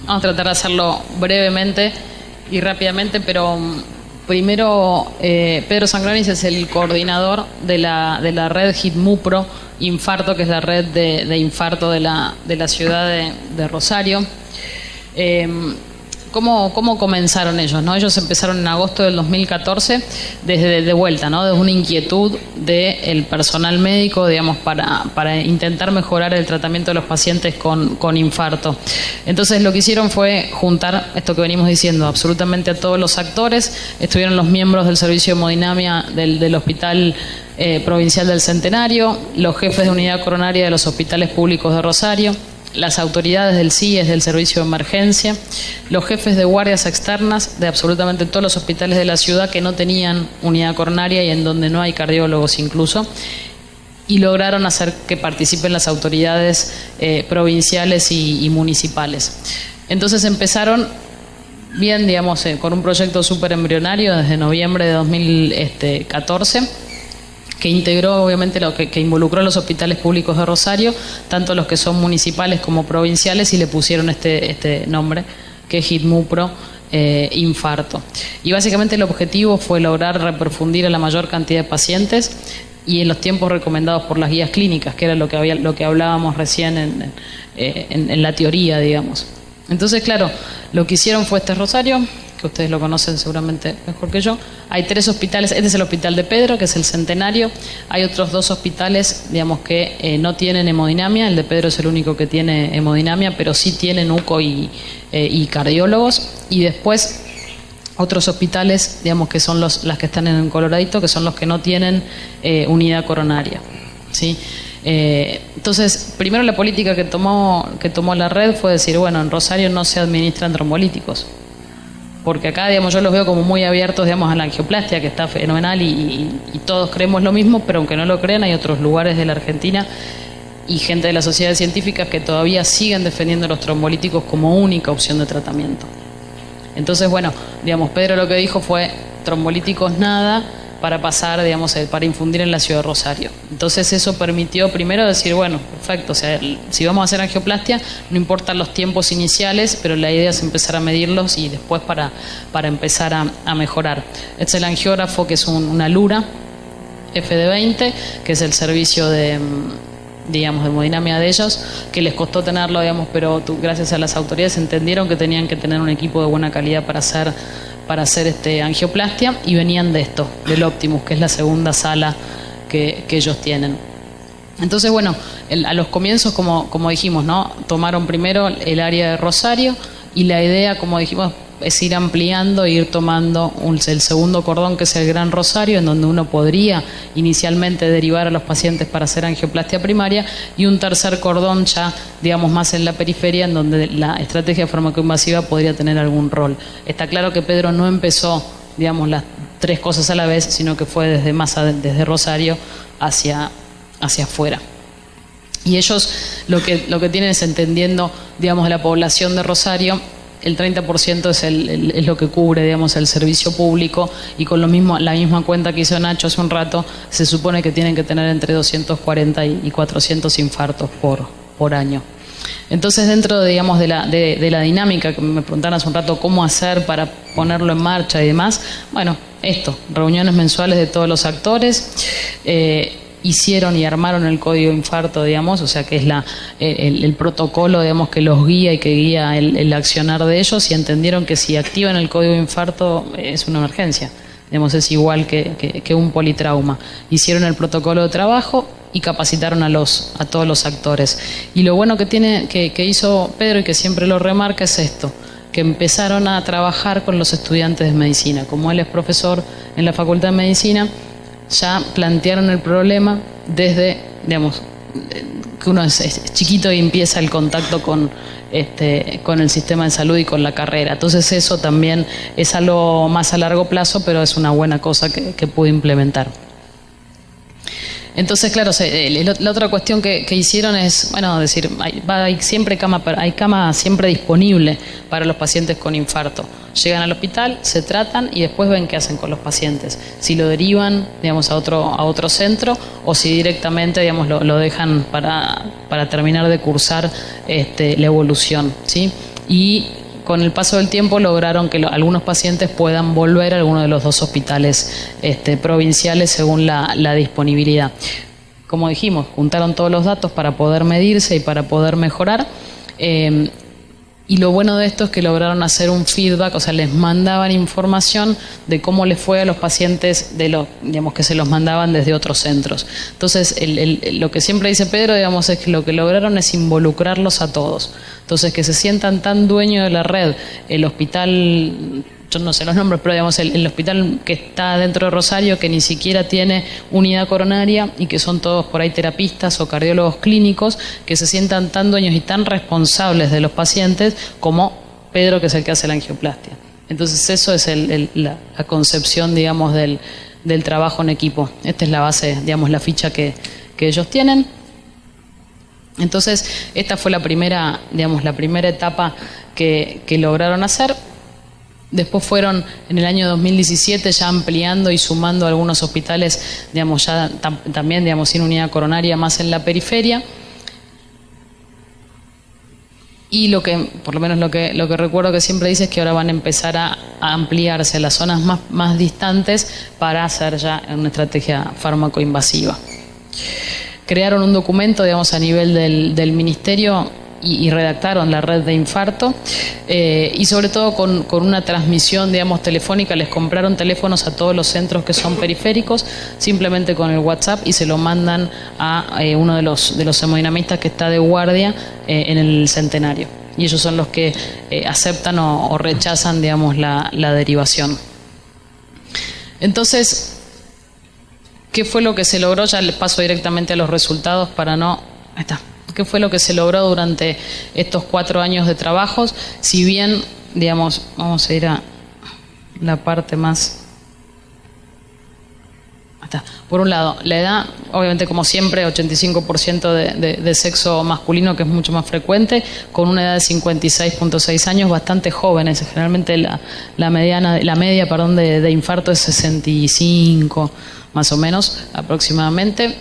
Vamos a tratar de hacerlo brevemente y rápidamente, pero primero Pedro Sangranis es el coordinador de la red HITMUPRO Infarto, que es la red de infarto de la ciudad de Rosario. ¿Cómo comenzaron ellos, ¿no? Ellos empezaron en agosto del 2014 desde de vuelta, ¿no? Desde una inquietud del personal médico, digamos, para intentar mejorar el tratamiento de los pacientes con infarto. Entonces lo que hicieron fue juntar esto que venimos diciendo, absolutamente a todos los actores. Estuvieron los miembros del servicio de hemodinamia del Hospital Provincial del Centenario, los jefes de unidad coronaria de los hospitales públicos de Rosario, las autoridades del CIES, del servicio de emergencia, los jefes de guardias externas de absolutamente todos los hospitales de la ciudad que no tenían unidad coronaria y en donde no hay cardiólogos incluso, y lograron hacer que participen las autoridades provinciales y municipales. Entonces empezaron bien, digamos, con un proyecto súper embrionario desde noviembre de 2014, que integró obviamente que involucró a los hospitales públicos de Rosario, tanto los que son municipales como provinciales, y le pusieron este nombre, que es HITMUPRO Infarto. Y básicamente el objetivo fue lograr reperfundir a la mayor cantidad de pacientes y en los tiempos recomendados por las guías clínicas, que era lo que hablábamos recién en la teoría, digamos. Entonces, claro, lo que hicieron fue Rosario, que ustedes lo conocen seguramente mejor que yo. Hay 3 hospitales, este es el hospital de Pedro, que es el Centenario. Hay otros 2 hospitales, digamos, que no tienen hemodinamia. El de Pedro es el único que tiene hemodinamia, pero sí tienen UCO y cardiólogos. Y después otros hospitales, digamos, que son las que están en Coloradito, que son los que no tienen unidad coronaria, ¿sí? Entonces, primero la política que tomó la red fue decir, bueno, en Rosario no se administran trombolíticos, porque acá, digamos, yo los veo como muy abiertos, digamos, a la angioplastia, que está fenomenal y todos creemos lo mismo, pero aunque no lo crean, hay otros lugares de la Argentina y gente de las sociedades científicas que todavía siguen defendiendo los trombolíticos como única opción de tratamiento. Entonces, bueno, digamos, Pedro lo que dijo fue trombolíticos nada, para pasar, digamos, para infundir en la ciudad de Rosario. Entonces eso permitió primero decir, bueno, perfecto, o sea, si vamos a hacer angioplastia, no importan los tiempos iniciales, pero la idea es empezar a medirlos y después para empezar a mejorar. Este es el angiógrafo, que es una Lura FD20, que es el servicio de hemodinamia de ellos, que les costó tenerlo, digamos, pero gracias a las autoridades entendieron que tenían que tener un equipo de buena calidad para hacer angioplastia, y venían de esto, del Optimus, que es la segunda sala que ellos tienen. Entonces, bueno, a los comienzos, como dijimos, ¿no? Tomaron primero el área de Rosario, y la idea, como dijimos, es ir ampliando e ir tomando el segundo cordón, que es el Gran Rosario, en donde uno podría inicialmente derivar a los pacientes para hacer angioplastia primaria, y un tercer cordón ya, digamos, más en la periferia, en donde la estrategia farmacoinvasiva podría tener algún rol. Está claro que Pedro no empezó, digamos, las 3 cosas a la vez, sino que fue desde Rosario hacia afuera. Y ellos lo que tienen es, entendiendo, digamos, la población de Rosario, el 30% es lo que cubre, digamos, el servicio público, y con la misma cuenta que hizo Nacho hace un rato, se supone que tienen que tener entre 240 y 400 infartos por año. Entonces, dentro, digamos, de la dinámica que me preguntaron hace un rato, cómo hacer para ponerlo en marcha y demás, bueno, reuniones mensuales de todos los actores, hicieron y armaron el código infarto, digamos, o sea, que es el protocolo, digamos, que los guía y que guía el accionar de ellos, y entendieron que si activan el código infarto es una emergencia, digamos, es igual que un politrauma. Hicieron el protocolo de trabajo y capacitaron a todos los actores. Y lo bueno que hizo Pedro, y que siempre lo remarca, es esto, que empezaron a trabajar con los estudiantes de medicina. Como él es profesor en la Facultad de Medicina, ya plantearon el problema desde, digamos, que uno es chiquito y empieza el contacto con el sistema de salud y con la carrera. Entonces eso también es algo más a largo plazo, pero es una buena cosa que pude implementar. Entonces, claro, la otra cuestión que hicieron es, bueno, decir, hay cama siempre disponible para los pacientes con infarto. Llegan al hospital, se tratan y después ven qué hacen con los pacientes. Si lo derivan, digamos, a otro centro, o si directamente, digamos, lo dejan para terminar de cursar la evolución, ¿sí? Y con el paso del tiempo lograron que algunos pacientes puedan volver a alguno de los 2 hospitales provinciales según la disponibilidad. Como dijimos, juntaron todos los datos para poder medirse y para poder mejorar. Y lo bueno de esto es que lograron hacer un feedback, o sea, les mandaban información de cómo les fue a los pacientes digamos, que se los mandaban desde otros centros. Entonces, lo que siempre dice Pedro, digamos, es que lo que lograron es involucrarlos a todos. Entonces, que se sientan tan dueños de la red, el hospital, yo no sé los nombres, pero digamos el hospital que está dentro de Rosario, que ni siquiera tiene unidad coronaria y que son todos por ahí terapistas o cardiólogos clínicos, que se sientan tan dueños y tan responsables de los pacientes como Pedro, que es el que hace la angioplastia. Entonces eso es la concepción, digamos, del trabajo en equipo. Esta es la base, digamos, la ficha que ellos tienen. Entonces esta fue la primera etapa que lograron hacer. Después fueron en el año 2017 ya ampliando y sumando algunos hospitales, digamos, ya también, digamos, sin unidad coronaria, más en la periferia. Y por lo menos lo que recuerdo que siempre dice es que ahora van a empezar a ampliarse a las zonas más distantes para hacer ya una estrategia fármaco-invasiva. Crearon un documento, digamos, a nivel del ministerio y redactaron la red de infarto y sobre todo con una transmisión, digamos, telefónica. Les compraron teléfonos a todos los centros que son periféricos, simplemente con el WhatsApp, y se lo mandan a uno de los hemodinamistas que está de guardia en el Centenario, y ellos son los que aceptan o rechazan, digamos, la derivación. Entonces, ¿qué fue lo que se logró? Ya les paso directamente a los resultados para no... Ahí está. ¿Qué fue lo que se logró durante estos 4 años de trabajos? Si bien, digamos, vamos a ir a la parte más... Está. Por un lado, la edad, obviamente como siempre, 85% de sexo masculino, que es mucho más frecuente, con una edad de 56.6 años, bastante jóvenes. Generalmente la media de infarto es 65, más o menos, aproximadamente.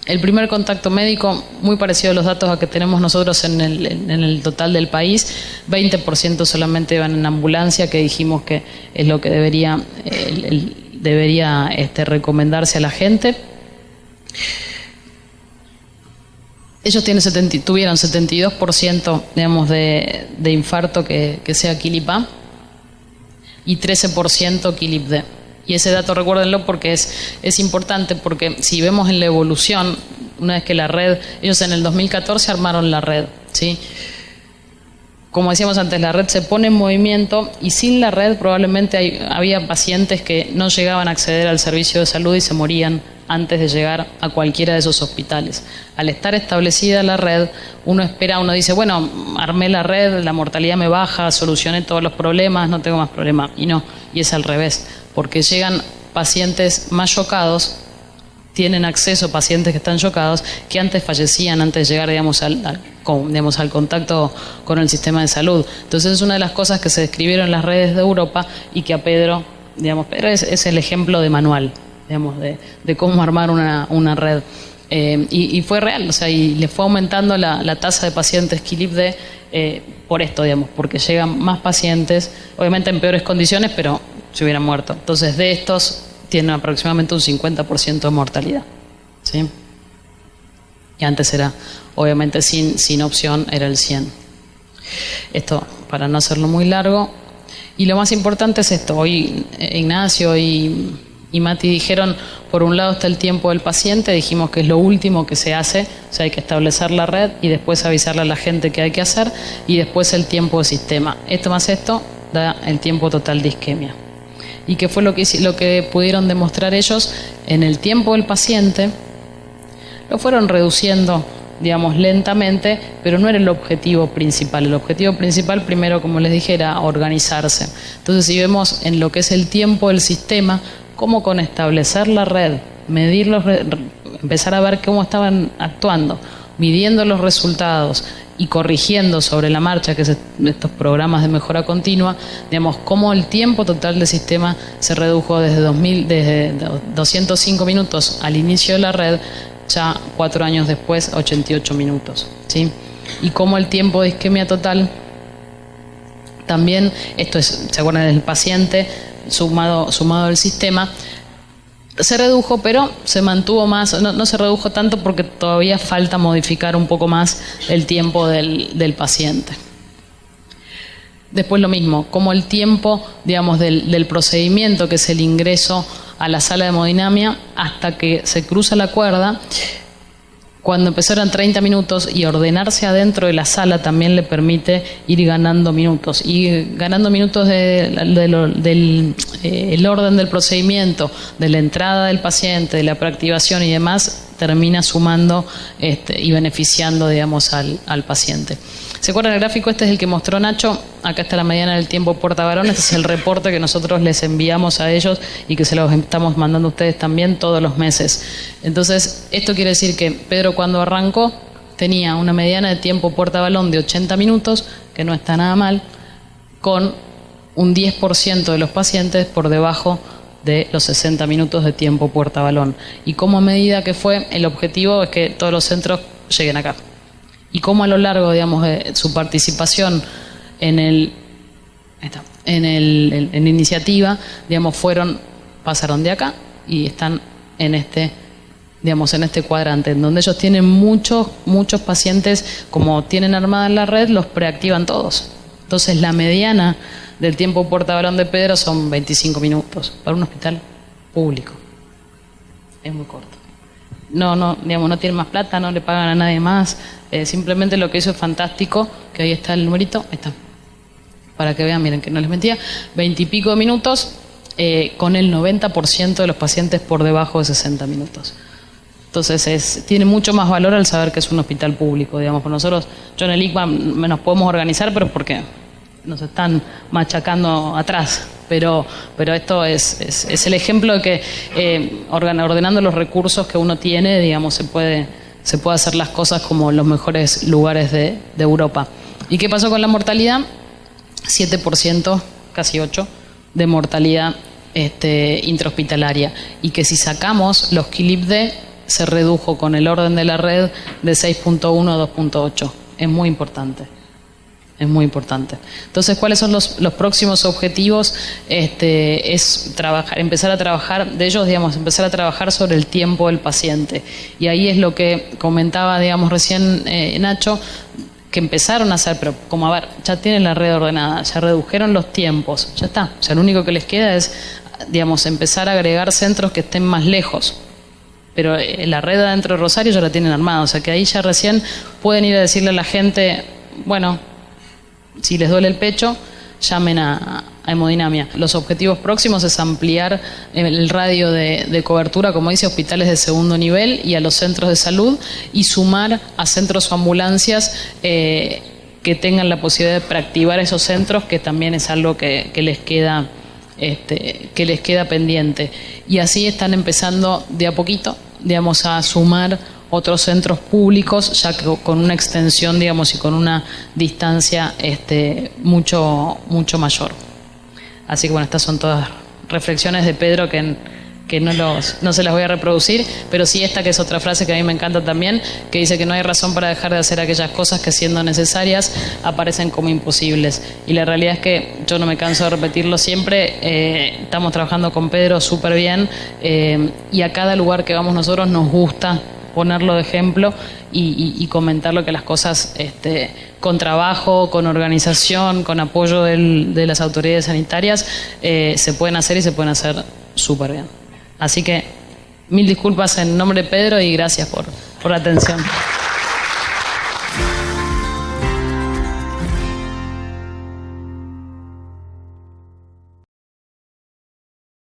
El primer contacto médico, muy parecido a los datos a que tenemos nosotros en el total del país, 20% solamente van en ambulancia, que dijimos que es lo que debería recomendarse a la gente. Ellos tuvieron 72%, digamos, de infarto que sea KILIP-A y 13% KILIP-D. Y ese dato recuérdenlo porque es importante, porque si vemos en la evolución, una vez que la red, ellos en el 2014 armaron la red, ¿sí? Como decíamos antes, la red se pone en movimiento y sin la red probablemente había pacientes que no llegaban a acceder al servicio de salud y se morían antes de llegar a cualquiera de esos hospitales. Al estar establecida la red, uno dice, bueno, armé la red, la mortalidad me baja, solucioné todos los problemas, no tengo más problemas. Y no, y es al revés, porque llegan pacientes más chocados, tienen acceso pacientes que están chocados, que antes fallecían antes de llegar, digamos, al contacto con el sistema de salud. Entonces es una de las cosas que se describieron en las redes de Europa y que a Pedro es el ejemplo de manual, digamos, de cómo armar una red. Y fue real, o sea, y le fue aumentando la tasa de pacientes KILIP-D por esto, digamos, porque llegan más pacientes, obviamente en peores condiciones, pero se hubieran muerto. Entonces, de estos tienen aproximadamente un 50% de mortalidad, ¿sí? Y antes era, obviamente, sin opción, era el 100. Esto, para no hacerlo muy largo. Y lo más importante es esto. Hoy Ignacio y Mati dijeron, por un lado está el tiempo del paciente, dijimos que es lo último que se hace, o sea, hay que establecer la red y después avisarle a la gente qué hay que hacer, y después el tiempo de sistema. Esto más esto da el tiempo total de isquemia. ¿Y qué fue lo que pudieron demostrar ellos? En el tiempo del paciente lo fueron reduciendo, digamos, lentamente, pero no era el objetivo principal. El objetivo principal, primero, como les dije, era organizarse. Entonces, si vemos en lo que es el tiempo del sistema, cómo con establecer la red, medirlos, empezar a ver cómo estaban actuando, midiendo los resultados y corrigiendo sobre la marcha, que es estos programas de mejora continua, digamos, cómo el tiempo total del sistema se redujo desde 205 minutos al inicio de la red, ya 4 años después, 88 minutos, ¿sí? Y cómo el tiempo de isquemia total También, esto es, ¿se acuerdan del paciente sumado al sistema? Se redujo, pero se mantuvo más, no se redujo tanto porque todavía falta modificar un poco más el tiempo del paciente. Después lo mismo, como el tiempo, digamos, del procedimiento, que es el ingreso a la sala de hemodinamia, hasta que se cruza la cuerda, cuando empezó eran 30 minutos, y ordenarse adentro de la sala también le permite ir ganando minutos. Y ganando minutos del orden del procedimiento, de la entrada del paciente, de la preactivación y demás, termina sumando y beneficiando, digamos, al paciente. ¿Se acuerdan el gráfico? Este es el que mostró Nacho. Acá está la mediana del tiempo puerta-varón. Este es el reporte que nosotros les enviamos a ellos y que se los estamos mandando a ustedes también todos los meses. Entonces, esto quiere decir que Pedro, cuando arrancó, tenía una mediana de tiempo puerta-balón de 80 minutos, que no está nada mal, con un 10% de los pacientes por debajo de los 60 minutos de tiempo puerta-balón. Y como medida que fue, el objetivo es que todos los centros lleguen acá. Y cómo a lo largo, digamos, de su participación en la iniciativa, digamos, pasaron de acá y están en este cuadrante, en donde ellos tienen muchos pacientes, como tienen armada la red, los preactivan todos. Entonces la mediana del tiempo puerta-balón de Pedro son 25 minutos para un hospital público. Es muy corto. No tienen más plata, no le pagan a nadie más. Simplemente lo que hizo es fantástico, que ahí está el numerito, ahí está, para que vean, miren que no les mentía, 20 y pico de minutos, con el 90% de los pacientes por debajo de 60 minutos. Entonces tiene mucho más valor al saber que es un hospital público, digamos. Por nosotros, yo en el ICMA nos podemos organizar, pero porque nos están machacando atrás. Pero esto es el ejemplo de que ordenando los recursos que uno tiene, digamos, se puede hacer las cosas como en los mejores lugares de Europa. ¿Y qué pasó con la mortalidad? 7%, casi 8%, de mortalidad intrahospitalaria. Y que si sacamos los KILIP-D, se redujo con el orden de la red de 6.1 a 2.8. Es muy importante. Es muy importante. Entonces, ¿cuáles son los próximos objetivos? Es empezar a trabajar sobre el tiempo del paciente. Y ahí es lo que comentaba, digamos, recién Nacho, que empezaron a hacer, pero como, a ver, ya tienen la red ordenada, ya redujeron los tiempos, ya está. O sea, lo único que les queda es, digamos, empezar a agregar centros que estén más lejos. Pero la red adentro de Rosario ya la tienen armada, o sea que ahí ya recién pueden ir a decirle a la gente, bueno, si les duele el pecho, llamen a hemodinamia. Los objetivos próximos es ampliar el radio de cobertura, como dice, hospitales de segundo nivel y a los centros de salud, y sumar a centros o ambulancias que tengan la posibilidad de preactivar esos centros, que también es algo que les queda pendiente. Y así están empezando de a poquito, digamos, a sumar otros centros públicos, ya que con una extensión, digamos, y con una distancia mucho mayor. Así que bueno, estas son todas reflexiones de Pedro que no se las voy a reproducir, pero sí esta, que es otra frase que a mí me encanta también, que dice que no hay razón para dejar de hacer aquellas cosas que, siendo necesarias, aparecen como imposibles. Y la realidad es que yo no me canso de repetirlo siempre. Estamos trabajando con Pedro súper bien, y a cada lugar que vamos nosotros nos gusta ponerlo de ejemplo y comentarlo, que las cosas con trabajo, con organización, con apoyo de las autoridades sanitarias, se pueden hacer, y se pueden hacer súper bien. Así que 1000 disculpas en nombre de Pedro y gracias por la atención.